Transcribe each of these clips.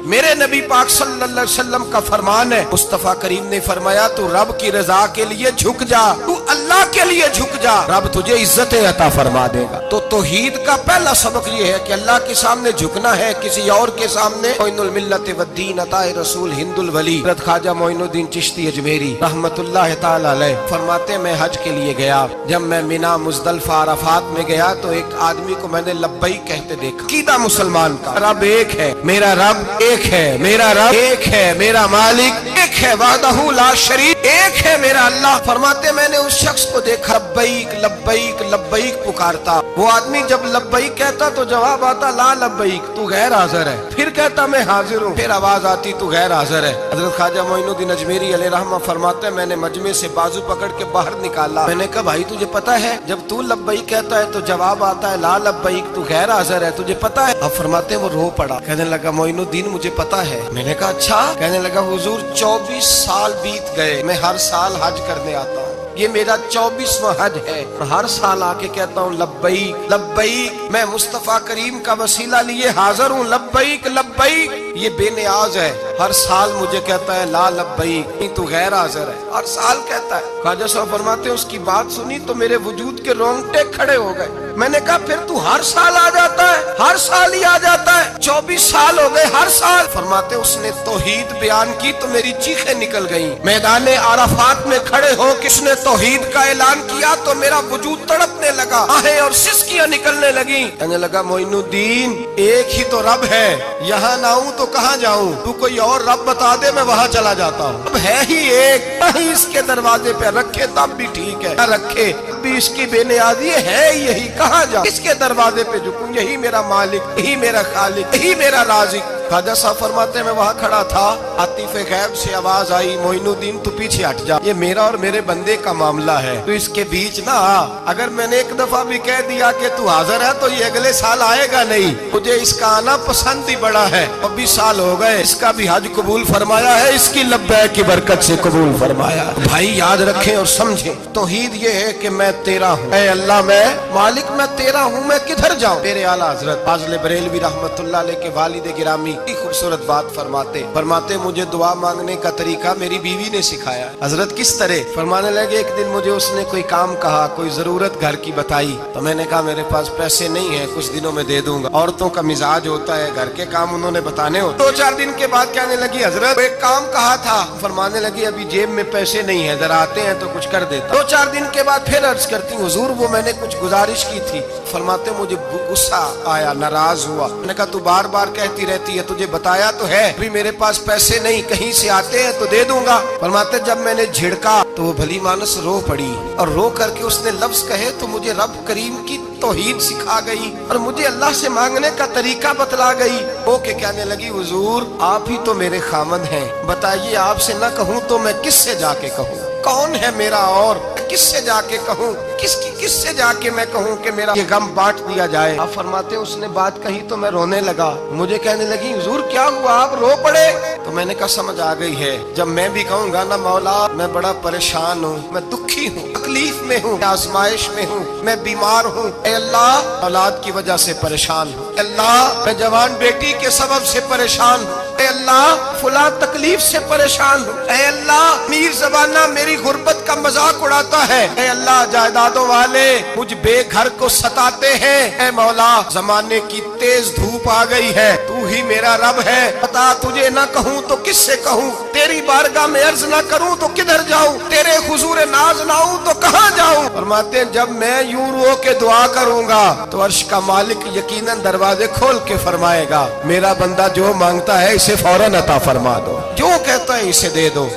میرے نبی پاک صلی اللہ علیہ وسلم کا فرمان ہے، مصطفیٰ کریم نے فرمایا تو رب کی رضا کے لیے جھک جا، تو اللہ کے لیے جھک جا، رب تجھے عزت عطا فرما دے گا۔ تو توحید کا پہلا سبق یہ ہے کہ اللہ کے سامنے جھکنا ہے، کسی اور کے سامنے۔ معین الملت والدین عطا رسول ہند الولی حضرت خواجہ معین الدین چشتی اجمیری رحمت اللہ تعالی علیہ فرماتے میں حج کے لیے گیا، جب میں مینا مزدلفہ عرفات میں گیا تو ایک آدمی کو میں نے لبیک کہتے دیکھا۔ عقیدہ مسلمان کا رب ایک ہے، میرا رب ایک ہے، میرا رب ایک ہے، میرا مالک ایک ہے، وحدہ لا شریک ایک ہے میرا اللہ۔ فرماتے میں نے اس شخص کو دیکھا لبیک لبیک لبیک پکارتا، وہ آدمی جب لبیک کہتا تو جواب آتا لا لبیک، تو غیر حاضر ہے، پھر کہتا میں حاضر ہوں، پھر آواز آتی تو غیر حاضر ہے۔ حضرت خواجہ معین الدین اجمیری علیہ رحمہ فرماتے میں نے مجمع سے بازو پکڑ کے باہر نکالا، میں نے کہا بھائی تجھے پتا ہے جب تو لبیک کہتا ہے تو جواب آتا ہے لا لبیک، تو غیر حاضر ہے، تجھے پتا ہے؟ اب فرماتے وہ رو پڑا، کہنے لگا معین الدین مجھے پتا ہے۔ میں نے کہا اچھا؟ کہنے لگا حضور 24 سال بیت گئے، میں ہر سال حج کرنے آتا ہوں، یہ میرا 24واں حج ہے، اور ہر سال آ کے کہتا ہوں لبیک لبیک، میں مصطفیٰ کریم کا وسیلہ لیے حاضر ہوں، لبیک لبیک۔ یہ بے نیاز ہے، ہر سال مجھے کہتا ہے لا لبیک، تو غیر حاضر ہے، ہر سال کہتا ہے۔ خواجہ صاحب فرماتے ہیں اس کی بات سنی تو میرے وجود کے رونگٹے کھڑے ہو گئے۔ میں نے کہا پھر تو ہر سال آ جاتا ہے؟ ہر سال ہی آ جاتا ہے، 24 سال ہو گئے ہر سال۔ فرماتے اس نے توحید بیان کی تو میری چیخیں نکل گئیں، میدان عرفات میں کھڑے ہو کس نے توحید کا اعلان کیا تو میرا وجود تڑپنے لگا، آہیں اور سسکیاں نکلنے لگیں۔ کہنے لگا معین الدین ایک ہی تو رب ہے، یہاں نہ ہوں تو کہاں جاؤں، تو کوئی اور رب بتا دے میں وہاں چلا جاتا ہوں، اب ہے ہی ایک، کہیں اس کے دروازے پہ رکھے تب بھی ٹھیک ہے، نہ رکھے بھی اس کی بے نیازی ہے یہی، کہاں جاؤں، اس کے دروازے پہ جھکوں، یہی میرا مالک، یہی میرا خالق، یہی میرا رازق۔ خواجہ صاحب فرماتے ہیں میں وہاں کھڑا تھا، عاطف غیب سے آواز آئی معین الدین تو پیچھے ہٹ جا، یہ میرا اور میرے بندے کا معاملہ ہے، تو اس کے بیچ نہ آ، اگر میں نے ایک دفعہ بھی کہہ دیا کہ تو حاضر ہے تو یہ اگلے سال آئے گا نہیں، مجھے اس کا آنا پسند ہی بڑا ہے، 20 سال ہو گئے، اس کا بھی حج قبول فرمایا ہے، اس کی لبیک کی برکت سے قبول فرمایا۔ بھائی یاد رکھیں اور سمجھیں، توحید یہ ہے کہ میں تیرا ہوں، اے اللہ میں مالک میں تیرا ہوں، میں کدھر جاؤں؟ میرے اعلیٰ حضرت فاضل بریلوی رحمت اللہ علیہ کے والد گرامی خوبصورت بات فرماتے مجھے دعا مانگنے کا طریقہ میری بیوی نے سکھایا۔ حضرت کس طرح؟ فرمانے لگے ایک دن مجھے اس نے کوئی کام کہا، کوئی ضرورت گھر کی بتائی، تو میں نے کہا میرے پاس پیسے نہیں ہیں، کچھ دنوں میں دے دوں گا، عورتوں کا مزاج ہوتا ہے گھر کے کام انہوں نے بتانے ہوتے۔ 2-4 دن کے بعد کہنے لگی حضرت ایک کام کہا تھا، فرمانے لگی ابھی جیب میں پیسے نہیں ہیں، ذرا آتے ہیں تو کچھ کر دیتا۔ 2-4 دن کے بعد پھر عرض کرتی حضور وہ میں نے کچھ گزارش کی تھی، فرماتے مجھے غصہ آیا، ناراض ہوا، میں نے کہا تو بار بار کہتی رہتی ہے، تجھے بتایا تو ہے ابھی میرے پاس پیسے نہیں، کہیں سے آتے ہیں تو دے دوں گا۔ فرماتے جب میں نے جھڑکا تو وہ بھلی مانس رو پڑی، اور رو کر کے اس نے لفظ کہے تو مجھے رب کریم کی توحید سکھا گئی اور مجھے اللہ سے مانگنے کا طریقہ بتلا گئی۔ وہ کہ کہنے لگی حضور آپ ہی تو میرے خامن ہیں، بتائیے آپ سے نہ کہوں تو میں کس سے جا کے کہوں؟ کون ہے میرا اور کس سے جا کے کہوں؟ کس سے جا کے میں کہوں کہ میرا یہ غم بانٹ دیا جائے؟ آپ فرماتے اس نے بات کہی تو میں رونے لگا، مجھے کہنے لگی حضور کیا ہوا آپ رو پڑے؟ تو میں نے کہا سمجھ آ گئی ہے، جب میں بھی کہوں گا نا مولا میں بڑا پریشان ہوں، میں دکھی ہوں، تکلیف میں ہوں، آزمائش میں ہوں، میں بیمار ہوں، اے اللہ اولاد کی وجہ سے پریشان ہوں، اے اللہ میں جوان بیٹی کے سبب سے پریشان ہوں، اے اللہ فلاں تکلیف سے پریشان ہوں، اے اللہ میر زبانہ میری غربت کا مذاق اڑاتا ہے، اے اللہ جائیدادوں والے مجھ بے گھر کو ستاتے ہیں، اے مولا زمانے کی تیز دھوپ آ گئی ہے، تو ہی میرا رب ہے، بتا تجھے نہ کہوں تو کس سے کہوں، تیری بارگاہ میں عرض نہ کروں تو کدھر جاؤں، تیرے حضور ناز نہ ہوں تو کہاں جاؤں؟ فرماتے ہیں جب میں یوں رو کے دعا کروں گا تو عرش کا مالک یقیناً دروازے کھول کے فرمائے گا میرا بندہ جو مانگتا ہے اسے فوراً عطا فرما دو، جو کہتا ہے اسے دے دو۔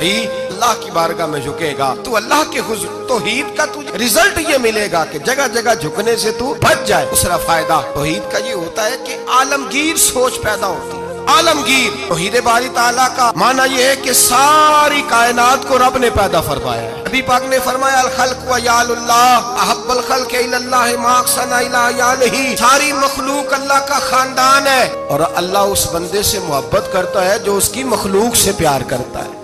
اللہ کی بارگاہ میں جھکے گا تو اللہ کے حضور توحید کا تجھے رزلٹ یہ ملے گا کہ جگہ جگہ جھکنے سے تو بچ جائے۔ دوسرا فائدہ توحید کا یہ ہوتا ہے کہ عالمگیر سوچ پیدا ہوتی ہے۔ عالمگیر توحید باری تعالیٰ کا معنی یہ ہے کہ ساری کائنات کو رب نے پیدا فرمایا ہے۔ نبی پاک نے فرمایا الخلق و یال اللہ احب الخلق الی اللہ ما احسن الی یالہ، ساری مخلوق اللہ کا خاندان ہے اور اللہ اس بندے سے محبت کرتا ہے جو اس کی مخلوق سے پیار کرتا ہے۔